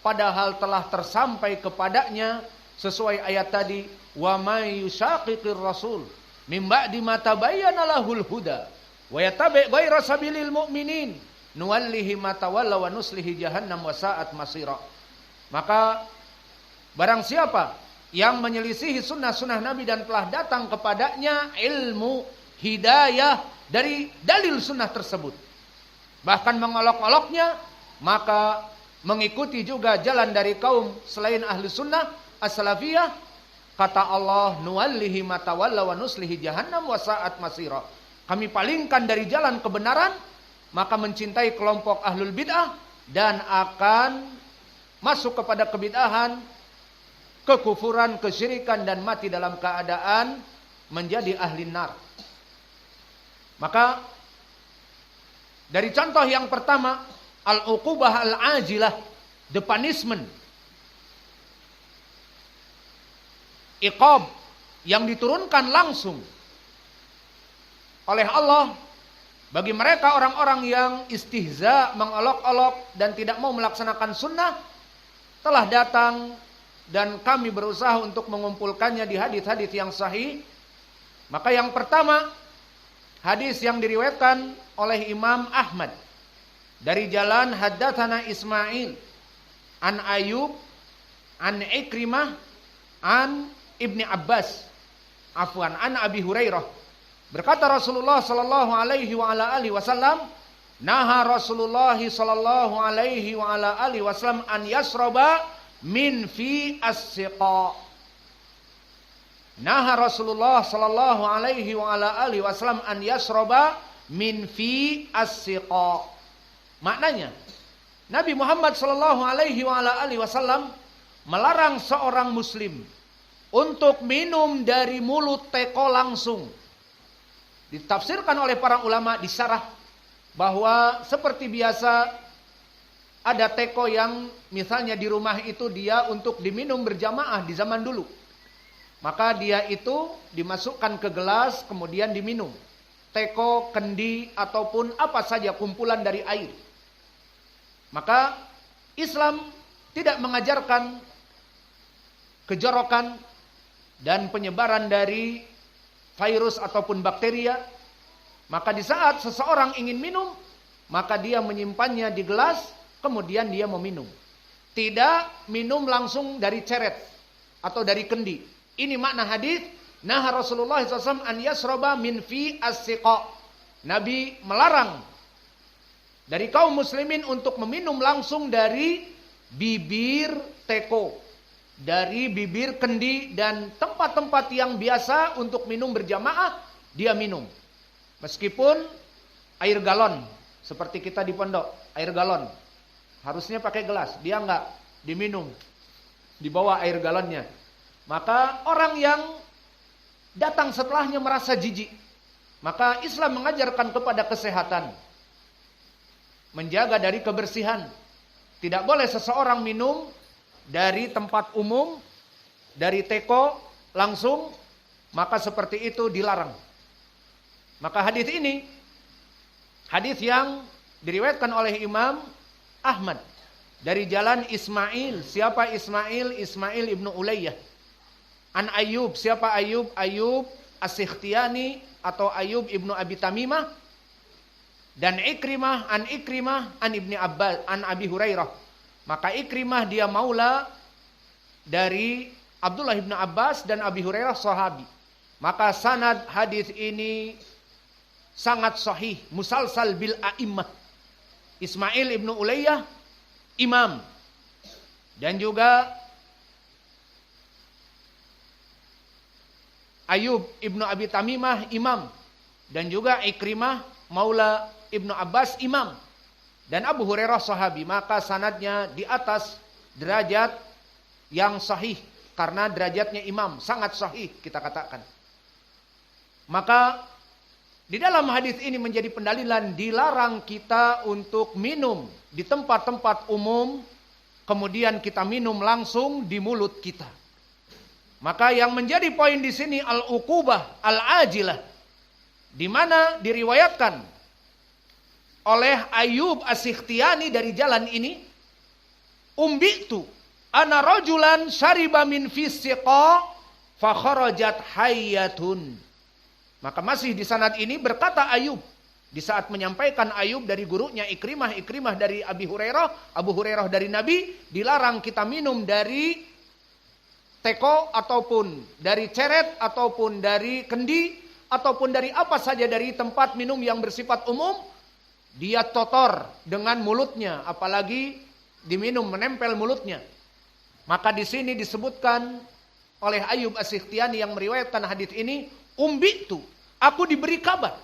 padahal telah tersampai kepadanya sesuai ayat tadi, wa may yushaqiqir rasul mim ba'di ma tabayyana lahul huda wa yattabi' ghayra sabilil mu'minin nuwallihi ma tawalla wa nuslihi jahannam wa sa'at masira. Maka barang siapa yang menyelisihi sunnah-sunnah Nabi dan telah datang kepadanya ilmu hidayah dari dalil sunnah tersebut, bahkan mengolok-oloknya, maka mengikuti juga jalan dari kaum selain ahli sunnah as-salafiyah, kata Allah, nuwallihi ma tawalla wa nuslihi jahannam wa sa'at masira. Kami palingkan dari jalan kebenaran, maka mencintai kelompok ahlul bid'ah dan akan masuk kepada kebid'ahan, kekufuran, kesyirikan, dan mati dalam keadaan menjadi ahli nar. Maka dari contoh yang pertama, al-uqubah al-ajilah, the punishment, iqab yang diturunkan langsung oleh Allah bagi mereka orang-orang yang istihza, mengolok-olok dan tidak mau melaksanakan sunnah, telah datang dan kami berusaha untuk mengumpulkannya di hadis-hadis yang sahih. Maka yang pertama, hadis yang diriwayatkan oleh Imam Ahmad dari jalan haddatsana Ismail an Ayyub an Ikrimah an Ibni Abbas an Abi Hurairah, berkata Rasulullah sallallahu alaihi wa ala alihi wasallam, naha Rasulullah sallallahu alaihi wa ala alihi wasallam an yasraba min fi as-siqa. Naha Rasulullah sallallahu alaihi wa ala alihi wasallam an yasraba min fi as-siqa. Maknanya, Nabi Muhammad sallallahu alaihi wa ala alihi wasallam melarang seorang muslim untuk minum dari mulut teko langsung. Ditafsirkan oleh para ulama, disarah bahwa seperti biasa ada teko yang misalnya di rumah itu dia untuk diminum berjamaah di zaman dulu. Maka dia itu dimasukkan ke gelas kemudian diminum. Teko, kendi, ataupun apa saja kumpulan dari air. Maka Islam tidak mengajarkan kejorokan dan penyebaran dari virus ataupun bakteria. Maka di saat seseorang ingin minum, maka dia menyimpannya di gelas, kemudian dia meminum. Tidak minum langsung dari ceret atau dari kendi. Ini makna hadis, nah Rasulullah SAW an yasroba min fi as-siqa. Nabi melarang dari kaum muslimin untuk meminum langsung dari bibir teko, dari bibir kendi dan tempat-tempat yang biasa untuk minum berjamaah, dia minum. Meskipun air galon, seperti kita di pondok, air galon harusnya pakai gelas, dia enggak, diminum di bawah air galonnya. Maka orang yang datang setelahnya merasa jijik. Maka Islam mengajarkan kepada kesehatan, menjaga dari kebersihan. Tidak boleh seseorang minum dari tempat umum, dari teko langsung, maka seperti itu dilarang. Maka hadis ini, hadis yang diriwayatkan oleh Imam Ahmad dari jalan Ismail. Siapa Ismail? Ismail ibnu Ulayyah. An Ayyub. Siapa Ayyub? Ayyub As-Sikhtiyani atau Ayyub ibnu Abi Tamimah. Dan Ikrimah an Ibni Abbas an Abi Hurairah. Maka Ikrimah dia maula dari Abdullah ibnu Abbas dan Abi Hurairah sahabi. Maka sanad hadis ini sangat sahih, musalsal bil a'immah. Ismail ibnu Ulayyah imam, dan juga Ayyub ibnu Abi Tamimah imam, dan juga Ikrimah maula Ibnu Abbas imam, dan Abu Hurairah sahabi. Maka sanadnya di atas derajat yang sahih, karena derajatnya imam, sangat sahih kita katakan. Maka di dalam hadis ini menjadi pendalilan dilarang kita untuk minum di tempat-tempat umum, kemudian kita minum langsung di mulut kita. Maka yang menjadi poin di sini al-uqubah al-ajilah, di mana diriwayatkan oleh Ayyub As-Sikhtiyani dari jalan ini, umbitu ana rajulan syariba min fisiqa fa kharajat hayyatun. Maka masih di sanad ini berkata Ayub di saat menyampaikan Ayub dari gurunya Ikrimah, Ikrimah dari Abu Hurairah dari Nabi, dilarang kita minum dari teko ataupun dari ceret ataupun dari kendi ataupun dari apa saja dari tempat minum yang bersifat umum. Dia totor dengan mulutnya, apalagi diminum menempel mulutnya. Maka di sini disebutkan oleh Ayub As-Sikhtiyani yang meriwayatkan hadis ini, umbitu, aku diberi kabar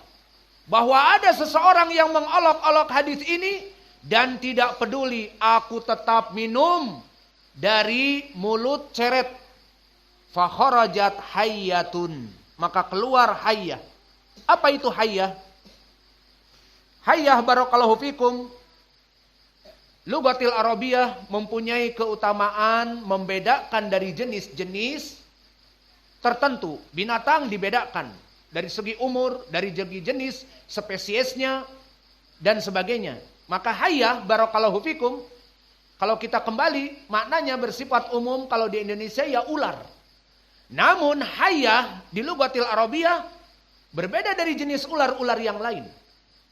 bahwa ada seseorang yang mengolok-olok hadis ini dan tidak peduli, aku tetap minum dari mulut ceret. Fa kharajat hayyatun, maka keluar hayyah. Apa itu hayyah? Hayyah barakallahu fikum, lugatil Arabiyah mempunyai keutamaan membedakan dari jenis-jenis tertentu. Binatang dibedakan dari segi umur, dari segi jenis, spesiesnya, dan sebagainya. Maka hayyah barakallahu fikum, kalau kita kembali, maknanya bersifat umum kalau di Indonesia ya ular. Namun hayyah di lugatil Arabiyah berbeda dari jenis ular-ular yang lain.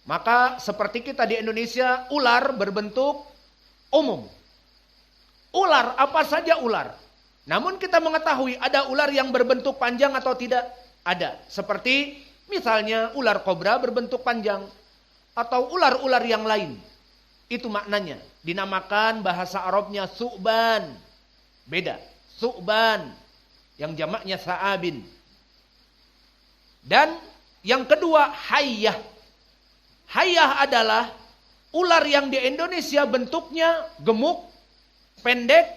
Maka seperti kita di Indonesia, ular berbentuk umum. Ular, apa saja ular. Namun kita mengetahui ada ular yang berbentuk panjang atau tidak? Ada. Seperti misalnya ular kobra berbentuk panjang. Atau ular-ular yang lain. Itu maknanya. Dinamakan bahasa Arabnya su'ban. Beda. Su'ban. Yang jamaknya sa'abin. Dan yang kedua hayyah. Hayyah adalah ular yang di Indonesia bentuknya gemuk, pendek,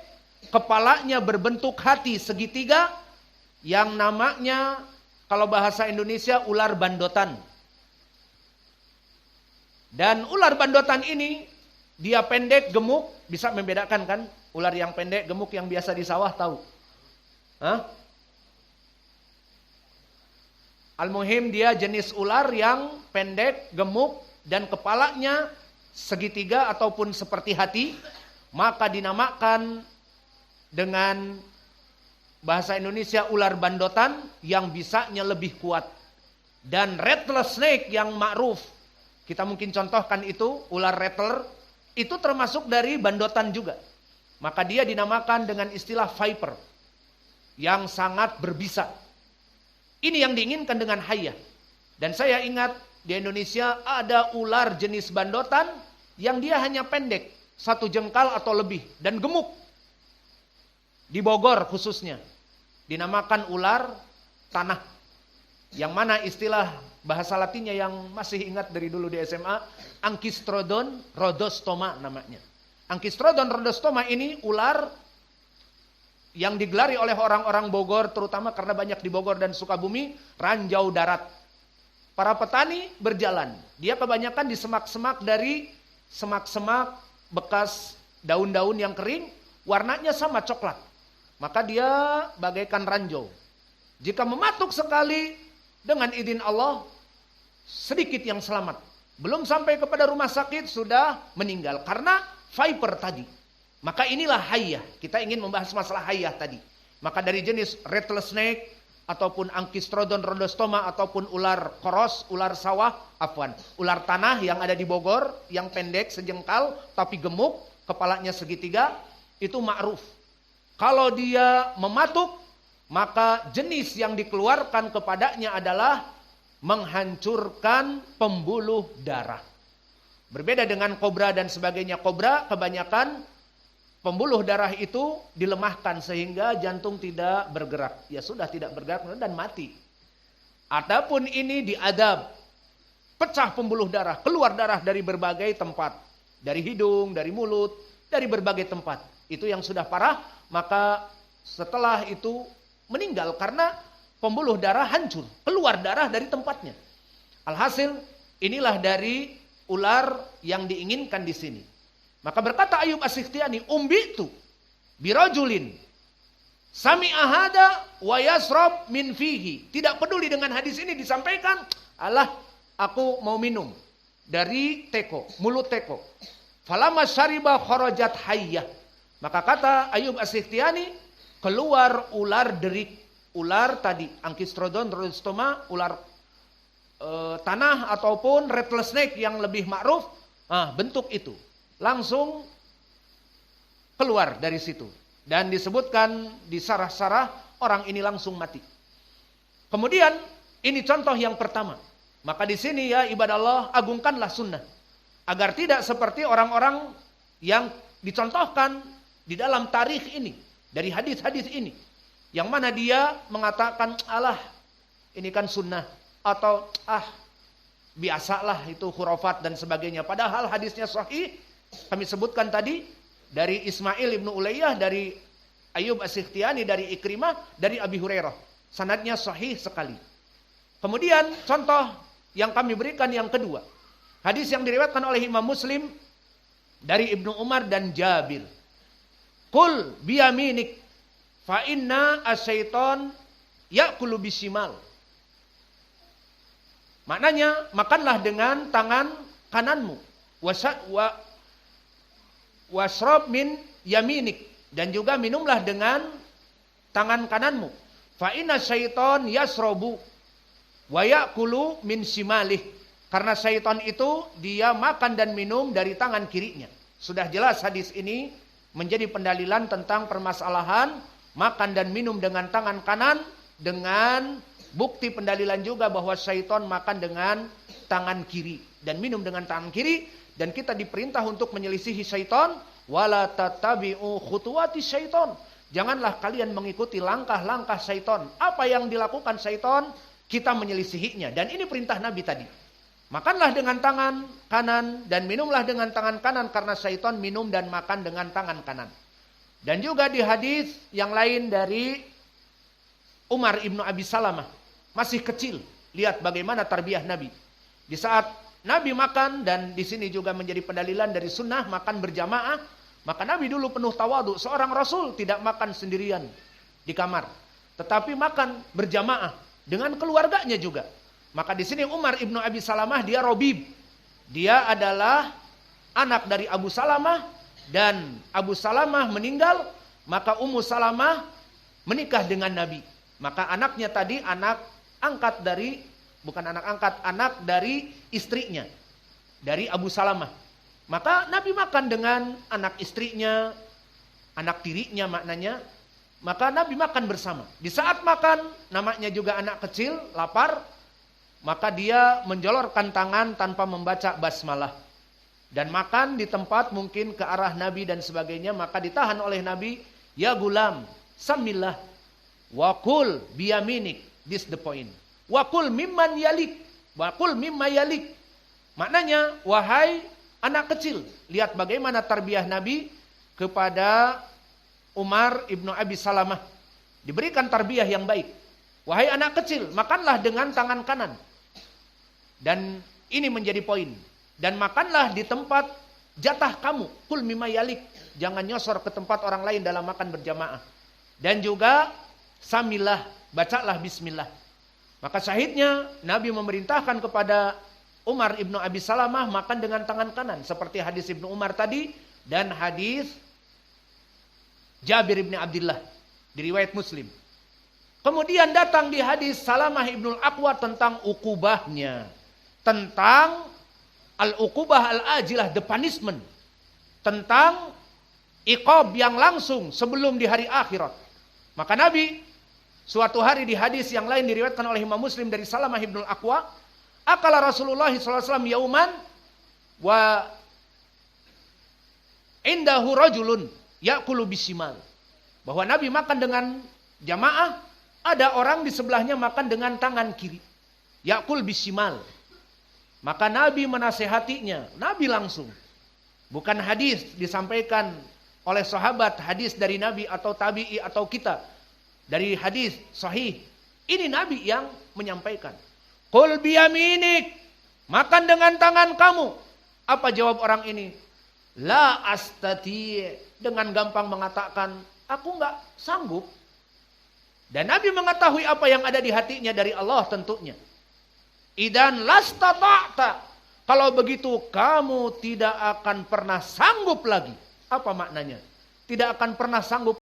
kepalanya berbentuk hati segitiga, yang namanya kalau bahasa Indonesia ular bandotan. Dan ular bandotan ini dia pendek, gemuk, bisa membedakan kan? Ular yang pendek, gemuk yang biasa di sawah tahu? Hah? Al-muhim dia jenis ular yang pendek, gemuk, dan kepalanya segitiga ataupun seperti hati. Maka dinamakan dengan bahasa Indonesia ular bandotan yang bisanya lebih kuat. Dan rattlesnake snake yang ma'ruf, kita mungkin contohkan itu, ular rattler, itu termasuk dari bandotan juga. Maka dia dinamakan dengan istilah viper, yang sangat berbisa. Ini yang diinginkan dengan hayyah. Dan saya ingat di Indonesia ada ular jenis bandotan yang dia hanya pendek, 1 jengkal atau lebih, dan gemuk. Di Bogor khususnya dinamakan ular tanah. Yang mana istilah bahasa latinnya yang masih ingat dari dulu di SMA, Ankistrodon rhodostoma namanya. Ankistrodon rhodostoma ini ular yang digelari oleh orang-orang Bogor, terutama karena banyak di Bogor dan Sukabumi, ranjau darat. Para petani berjalan, dia kebanyakan di semak-semak dari semak-semak bekas daun-daun yang kering, warnanya sama coklat. Maka dia bagaikan ranjau. Jika mematuk sekali, dengan izin Allah, sedikit yang selamat. Belum sampai kepada rumah sakit, sudah meninggal. Karena viper tadi. Maka inilah hayyah. Kita ingin membahas masalah hayyah tadi. Maka dari jenis rattlesnake, ataupun Ankistrodon rhodostoma, ataupun ular koros, ular sawah, ular tanah yang ada di Bogor, yang pendek, sejengkal, tapi gemuk, kepalanya segitiga, itu ma'ruf. Kalau dia mematuk, maka jenis yang dikeluarkan kepadanya adalah menghancurkan pembuluh darah. Berbeda dengan kobra dan sebagainya. Kobra kebanyakan pembuluh darah itu dilemahkan sehingga jantung tidak bergerak. Ya sudah tidak bergerak dan mati. Adapun ini diadab. Pecah pembuluh darah, keluar darah dari berbagai tempat. Dari hidung, dari mulut, dari berbagai tempat. Itu yang sudah parah, maka setelah itu meninggal karena pembuluh darah hancur. Keluar darah dari tempatnya. Alhasil inilah dari ular yang diinginkan di sini. Maka berkata Ayub As-Sikhtiyani, umbitu birajulin sami'a hada wa yasrab min fihi. Tidak peduli dengan hadis ini disampaikan, Allah, aku mau minum dari teko, mulut teko. Falamma syariba kharajat hayyah. Maka kata Ayub As-Sikhtiyani, keluar ular derik. Ular tadi, Ankistrodon rhodostoma, ular tanah ataupun rattlesnake yang lebih ma'ruf. Bentuk itu. Langsung keluar dari situ. Dan disebutkan di sarah-sarah, orang ini langsung mati. Kemudian, ini contoh yang pertama. Maka di sini ya ibadah Allah, agungkanlah sunnah. Agar tidak seperti orang-orang yang dicontohkan di dalam tarikh ini. Dari hadis-hadis ini. Yang mana dia mengatakan, alah ini kan sunnah. Atau biasalah itu khurafat dan sebagainya. Padahal hadisnya sahih. Kami sebutkan tadi. Dari Ismail ibnu Ulayyah, dari Ayub As-Sikhtiyani, dari Ikrimah, dari Abi Hurairah. Sanadnya sahih sekali. Kemudian contoh yang kami berikan yang kedua. Hadis yang diriwayatkan oleh Imam Muslim dari Ibnu Umar dan Jabir. Qul biyaminik fa inna asyaiton ya'kulu bisimal. Maknanya, makanlah dengan tangan kananmu. Wasrob min yaminik. Dan juga minumlah dengan tangan kananmu. Fa inna syaiton yasrobu wa ya'kulu min simalih. Karena syaitan itu dia makan dan minum dari tangan kirinya. Sudah jelas hadis ini menjadi pendalilan tentang permasalahan makan dan minum dengan tangan kanan, dengan bukti pendalilan juga bahwa syaitan makan dengan tangan kiri dan minum dengan tangan kiri, dan kita diperintah untuk menyelisihi syaitan. Wala tattabi'u khutuwati syaitan. Janganlah kalian mengikuti langkah-langkah syaitan. Apa yang dilakukan syaitan, kita menyelisihinya. Dan ini perintah Nabi tadi. Makanlah dengan tangan kanan dan minumlah dengan tangan kanan, karena syaitan minum dan makan dengan tangan kanan. Dan juga di hadis yang lain dari Umar ibnu Abi Salamah, masih kecil. Lihat bagaimana tarbiyah Nabi. Di saat Nabi makan, dan di sini juga menjadi pendalilan dari sunnah makan berjamaah. Maka Nabi dulu penuh tawadhu. Seorang Rasul tidak makan sendirian di kamar, tetapi makan berjamaah dengan keluarganya juga. Maka di sini Umar ibnu Abi Salamah, dia Robib. Dia adalah anak dari Abu Salamah, dan Abu Salamah meninggal. Maka Ummu Salamah menikah dengan Nabi. Maka anaknya tadi anak angkat dari, bukan anak angkat, anak dari istrinya, dari Abu Salamah. Maka Nabi makan dengan anak istrinya, anak tirinya maknanya. Maka Nabi makan bersama. Di saat makan, namanya juga anak kecil, lapar. Maka dia menjolorkan tangan tanpa membaca basmalah. Dan makan di tempat mungkin ke arah Nabi dan sebagainya. Maka ditahan oleh Nabi. Ya gulam, samillah. Wakul biyaminik. This the point. Wakul mimman yalik. Wakul mimma yalik. Maknanya, wahai anak kecil, lihat bagaimana tarbiyah Nabi kepada Umar ibnu Abi Salamah. Diberikan tarbiyah yang baik. Wahai anak kecil, makanlah dengan tangan kanan. Dan ini menjadi poin. Dan makanlah di tempat jatah kamu. Kul mimma yalik. Jangan nyosor ke tempat orang lain dalam makan berjamaah. Dan juga samillah, bacalah bismillah. Maka syahidnya Nabi memerintahkan kepada Umar ibnu Abi Salamah makan dengan tangan kanan. Seperti hadis Ibnu Umar tadi. Dan hadis Jabir ibn Abdullah. Di riwayat Muslim. Kemudian datang di hadis Salamah ibnul Aqwa tentang ukubahnya. Tentang al-ukubah al-ajilah, the punishment. Tentang iqab yang langsung sebelum di hari akhirat. Maka Nabi suatu hari di hadis yang lain diriwayatkan oleh Imam Muslim dari Salamah ibnul Aqwa. Akala Rasulullah SAW yauman wa indahu rajulun ya'kulu bisimal. Bahwa Nabi makan dengan jamaah, ada orang di sebelahnya makan dengan tangan kiri. Ya'kul bisimal. Maka Nabi menasehatinya, Nabi langsung. Bukan hadis disampaikan oleh sahabat, hadis dari Nabi atau tabi'i atau kita. Dari hadis sahih. Ini Nabi yang menyampaikan. Qul biyaminik, makan dengan tangan kamu. Apa jawab orang ini? La astati, dengan gampang mengatakan, aku enggak sanggup. Dan Nabi mengetahui apa yang ada di hatinya dari Allah tentunya. Idan lastata'ta, kalau begitu kamu tidak akan pernah sanggup lagi. Apa maknanya? tidak akan pernah sanggup